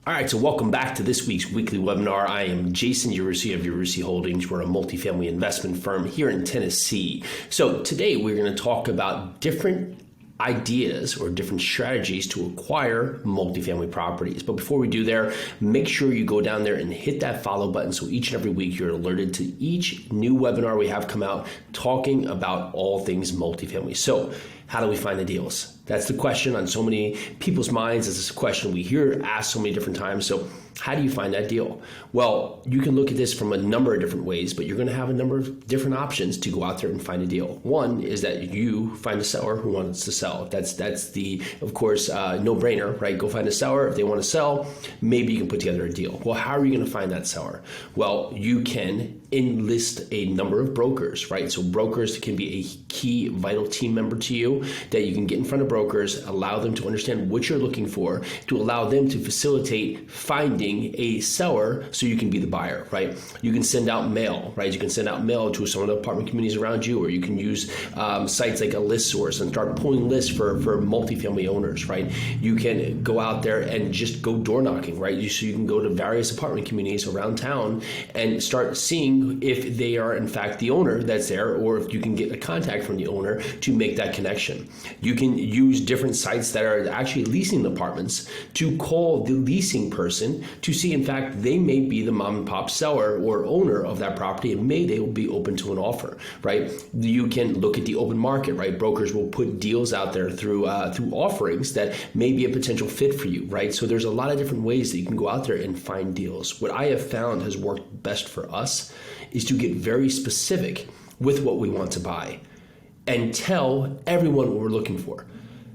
All right, so welcome back to this week's weekly webinar. I am Jason Yarusi of Yarusi Holdings. We're a multifamily investment firm here in Tennessee. So today we're going to talk about different ideas or different strategies to acquire multifamily properties. But before we do there, make sure you go down there and hit that follow button so each and every week you're alerted to each new webinar we have come out talking about all things multifamily. So how do we find the deals? That's the question on so many people's minds. This is a question we hear asked so many different times. So how do you find that deal? Well, you can look at this from a number of different ways, but you're going to have a number of different options to go out there and find a deal. One is that you find a seller who wants to sell. That's the, of course, no-brainer, right? Go find a seller. If they want to sell, maybe you can put together a deal. Well, how are you going to find that seller? Well, you can enlist a number of brokers, right? So brokers can be a key, vital team member to you that you can get in front of brokers, allow them to understand what you're looking for, to allow them to facilitate finding a seller so you can be the buyer, right? You can send out mail, right? You can send out mail to some of the apartment communities around you, or you can use sites like a list source and start pulling lists for multifamily owners, right? You can go out there and just go door knocking, right? So you can go to various apartment communities around town and start seeing if they are in fact the owner that's there, or if you can get a contact from the owner to make that connection. You can use different sites that are actually leasing apartments to call the leasing person to see, in fact, they may be the mom and pop seller or owner of that property, and they will be open to an offer, right? You can look at the open market, right? Brokers will put deals out there through offerings that may be a potential fit for you, right? So there's a lot of different ways that you can go out there and find deals. What I have found has worked best for us is to get very specific with what we want to buy and tell everyone what we're looking for,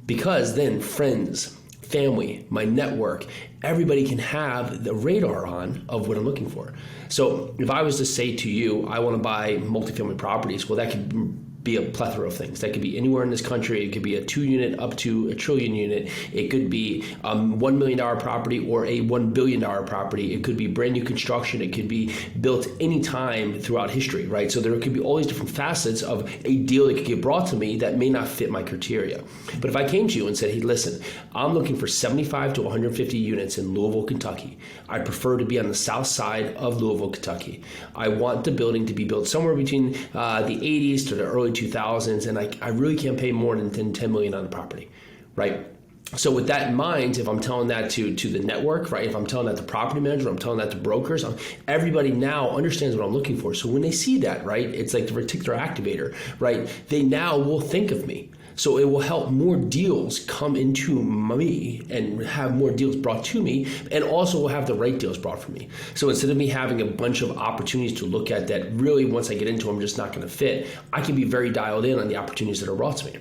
because then friends, family, my network, everybody can have the radar on of what I'm looking for. So if I was to say to you, I want to buy multifamily properties, well, that could be a plethora of things. That could be anywhere in this country. It could be a 2-unit up to a trillion unit. It could be a $1 million property or a $1 billion property. It could be brand new construction. It could be built anytime throughout history, right? So there could be all these different facets of a deal that could get brought to me that may not fit my criteria. But if I came to you and said, hey, listen, I'm looking for 75 to 150 units in Louisville, Kentucky. I prefer to be on the south side of Louisville, Kentucky. I want the building to be built somewhere between the 80s to the early 2000s, and I really can't pay more than $10 million on the property, right? So with that in mind, if I'm telling that to the network, right? If I'm telling that to property manager, I'm telling that to brokers, everybody now understands what I'm looking for. So when they see that, right, it's like the reticular activator, right? They now will think of me. So it will help more deals come into me and have more deals brought to me, and also will have the right deals brought for me. So instead of me having a bunch of opportunities to look at that really once I get into them just not going to fit, I can be very dialed in on the opportunities that are brought to me.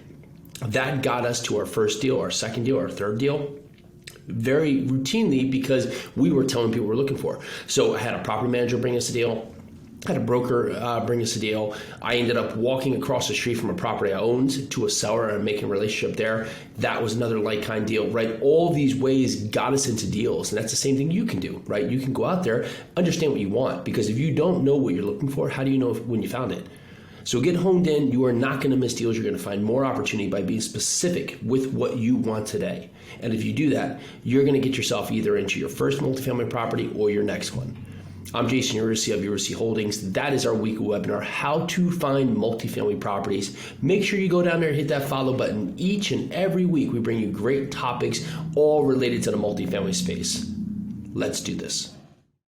That got us to our first deal, our second deal, our third deal, very routinely, because we were telling people we're looking for. So I had a property manager bring us a deal. I had a broker bring us a deal. I ended up walking across the street from a property I owned to a seller and making a relationship there. That was another like-kind deal, right? All these ways got us into deals, and that's the same thing you can do, right? You can go out there, understand what you want, because if you don't know what you're looking for, how do you know when you found it? So get honed in. You are not going to miss deals. You're going to find more opportunity by being specific with what you want today. And if you do that, you're going to get yourself either into your first multifamily property or your next one. I'm Jason Yarusi of Yarusi Holdings. That is our weekly webinar, how to find multifamily properties. Make sure you go down there and hit that follow button. Each and every week, we bring you great topics all related to the multifamily space. Let's do this.